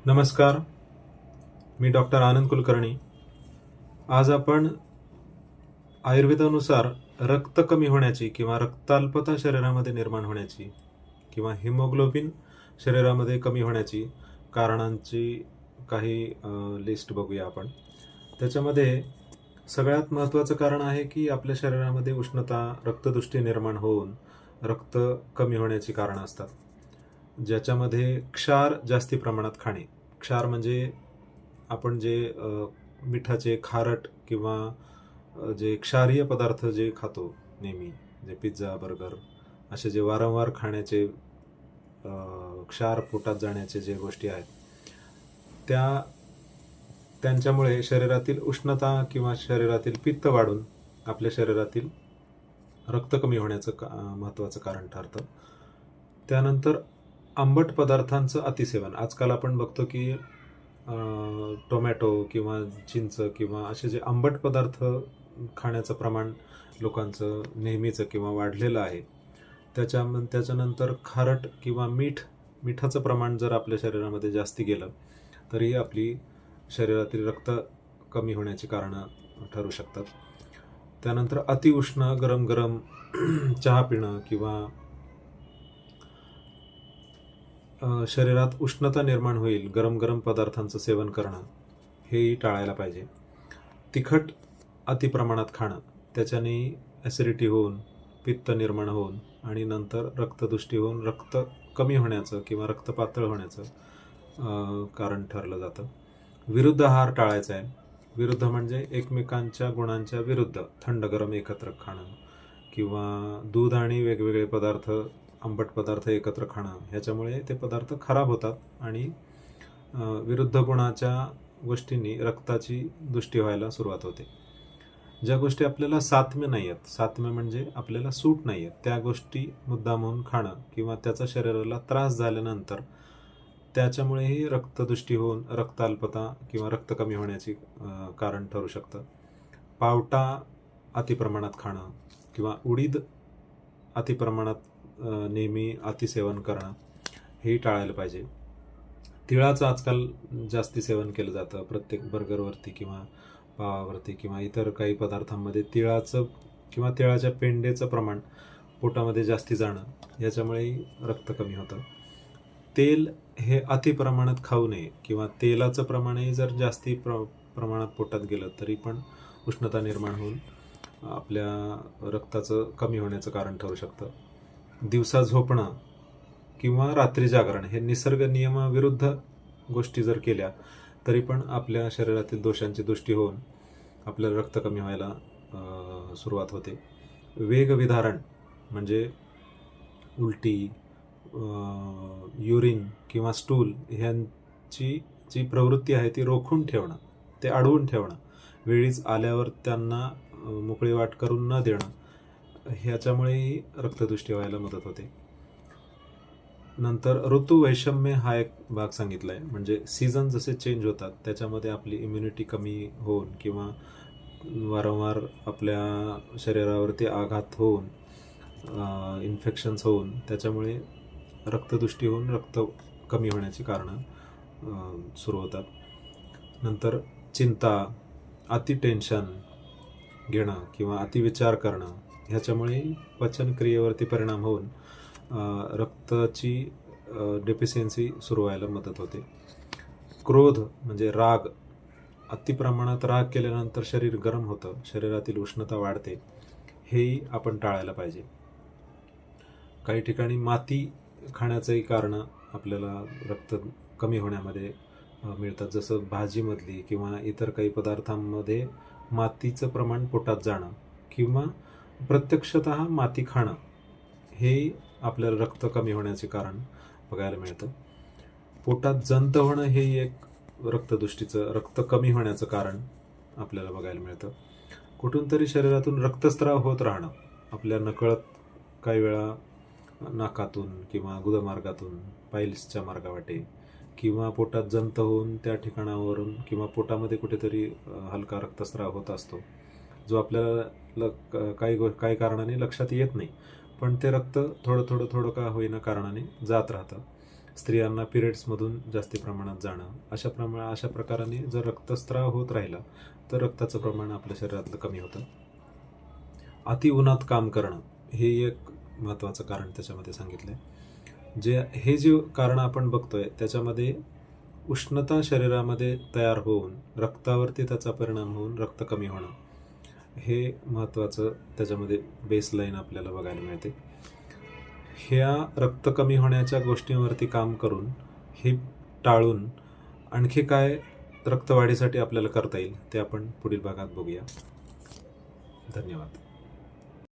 नमस्कार. मी डॉक्टर आनंद कुलकर्णी. आज आपण आयुर्वेदानुसार रक्त कमी होण्याची किंवा रक्ताल्पता शरीरामध्ये निर्माण होण्याची किंवा हिमोग्लोबिन शरीरामध्ये कमी होण्याची कारणांची काही लिस्ट बघूया आपण. त्याच्यामध्ये सगळ्यात महत्त्वाचं कारण आहे की आपल्या शरीरामध्ये उष्णता, रक्तदुष्टी निर्माण होऊन रक्त कमी होण्याची कारणं असतात, ज्याच्यामध्ये क्षार जास्ती प्रमाणात खाणे. क्षार म्हणजे आपण जे मिठाचे, खारट किंवा जे क्षारीय पदार्थ जे खातो नेहमी, जे पिझ्झा, बर्गर असे जे वारंवार खाण्याचे क्षार पोटात जाण्याचे जे गोष्टी आहेत, त्यांच्यामुळे शरीरातील उष्णता किंवा शरीरातील पित्त वाढून आपल्या शरीरातील रक्त कमी होण्याचं महत्त्वाचं कारण ठरतं. त्यानंतर आंबट पदार्थांचं अतिसेवन. आजकाल आपण बघतो की टोमॅटो किंवा चिंच किंवा असे जे आंबट पदार्थ खाण्याचं प्रमाण लोकांचं नेहमीचं किंवा वाढलेलं आहे. त्याच्यानंतर खारट किंवा मिठाचं प्रमाण जर आपल्या शरीरामध्ये जास्ती गेलं तरी आपली शरीरातील रक्त कमी होण्याची कारणं ठरू शकतात. त्यानंतर अतिउष्ण गरम गरम चहा पिणं किंवा शरीरात उष्णता निर्माण होईल गरम गरम पदार्थांचं सेवन करणं हेही टाळायला पाहिजे. तिखट अतिप्रमाणात खाणं, त्याच्याने ॲसिडिटी होऊन पित्त निर्माण होऊन आणि नंतर रक्तदुष्टी होऊन रक्त कमी होण्याचं किंवा रक्त पातळ होण्याचं कारण ठरलं जातं. विरुद्ध आहार टाळायचा आहे. विरुद्ध म्हणजे एकमेकांच्या गुणांच्या विरुद्ध थंड गरम एकत्र खाणं किंवा दूध आणि वेगवेगळे पदार्थ, आंबट पदार्थ एकत्र खाणं, ह्याच्यामुळे ते पदार्थ खराब होतात आणि विरुद्ध गुणाच्या गोष्टींनी रक्ताची दुष्टी व्हायला सुरुवात होते. ज्या गोष्टी आपल्याला सात्म्य नाही आहेत, सात्म्य म्हणजे आपल्याला सूट नाही आहेत, त्या गोष्टी मुद्दामून खाणं किंवा त्याचा शरीराला त्रास झाल्यानंतर त्याच्यामुळेही रक्तदुष्टी होऊन रक्ताल्पता किंवा रक्त कमी होण्याची कारण ठरू शकतं. पावटा अतिप्रमाणात खाणं किंवा उडीद अतिप्रमाणात नेहमी अतिसेवन करणं हेही टाळायला पाहिजे. तिळाचं आजकाल जास्ती सेवन केलं जातं. प्रत्येक बर्गरवरती किंवा पावावरती किंवा इतर काही पदार्थांमध्ये तिळाचं किंवा तिळाच्या पेंडेचं प्रमाण पोटामध्ये जास्ती जाणं याच्यामुळेही रक्त कमी होतं. तेल हे अतिप्रमाणात खाऊ नये किंवा तेलाचं प्रमाणही जर जास्ती प्रमाणात पोटात गेलं तरी पण उष्णता निर्माण होऊन आपल्या रक्ताचं कमी होण्याचं कारण ठरू शकतं. दिवसा झोपणं किंवा रात्री जागरण हे निसर्ग नियमाविरुद्ध गोष्टी जर केल्या तरी पण आपल्या शरीरातील दोषांची दुष्टी होऊन आपल्याला रक्त कमी व्हायला सुरुवात होते. वेगविधारण म्हणजे उलटी, युरिन किंवा स्टूल ह्यांची जी प्रवृत्ती आहे ती रोखून ठेवणं, ते अडवून ठेवणं, वेळीच आल्यावर त्यांना मोकळी वाट करून न देणं, ह्याच्यामुळेही रक्तदुष्टी व्हायला मदत होते. नंतर ऋतुवैषम्य हा एक भाग सांगितला आहे. म्हणजे सीझन जसे चेंज होतात त्याच्यामध्ये आपली इम्युनिटी कमी होऊन किंवा वारंवार आपल्या शरीरावरती आघात होऊन इन्फेक्शन्स होऊन त्याच्यामुळे रक्तदुष्टी होऊन रक्त कमी होण्याची कारणं सुरू होतात. नंतर चिंता, अति टेन्शन घेणं किंवा अतिविचार करणं ह्याच्यामुळे पचनक्रियेवरती परिणाम होऊन रक्ताची डेफिशियन्सी सुरू व्हायला मदत होते. क्रोध म्हणजे राग, अतिप्रमाणात राग केल्यानंतर शरीर गरम होतं, शरीरातील उष्णता वाढते, हेही आपण टाळायला पाहिजे. काही ठिकाणी माती खाण्याचंही कारण आपल्याला रक्त कमी होण्यामध्ये मिळतात. जसं भाजीमधली किंवा इतर काही पदार्थांमध्ये मातीचं प्रमाण पोटात जाणं किंवा प्रत्यक्षतः माती खाणं हे आपल्याला रक्त कमी होण्याचे कारण बघायला मिळतं. पोटात जंत होणं हे एक रक्तदुष्टीचं, रक्त कमी होण्याचं कारण आपल्याला बघायला मिळतं. कुठून तरी शरीरातून रक्तस्राव होत राहणं, आपल्या नकळत काही वेळा नाकातून किंवा गुदमार्गातून, पाईल्सच्या मार्गावाटे किंवा पोटात जंत होऊन त्या ठिकाणावरून किंवा पोटामध्ये कुठेतरी हलका रक्तस्राव होत असतो, जो आपल्याला काही कारणाने लक्षात येत नाही, पण ते रक्त थोडं का होईना कारणाने जात राहतं. स्त्रियांना पिरियड्समधून जास्ती प्रमाणात जाणं, अशा प्रकाराने जर रक्तस्राव होत राहिला तर रक्ताचं प्रमाण आपल्या शरीरातलं कमी होतं. अति उन्हात काम करणं हे एक महत्त्वाचं कारण त्याच्यामध्ये सांगितलं आहे. हे जे कारण आपण बघतोय त्याच्यामध्ये उष्णता शरीरामध्ये तयार होऊन रक्तावरती त्याचा परिणाम होऊन रक्त कमी होणं हे महत्त्वाचं त्याच्यामध्ये बेसलाईन आपल्याला बघायला मिळते. ह्या रक्त कमी होण्याच्या गोष्टींवरती काम करून हे टाळून आणखी काय रक्तवाढीसाठी आपल्याला करता येईल ते आपण पुढील भागात बघूया. धन्यवाद.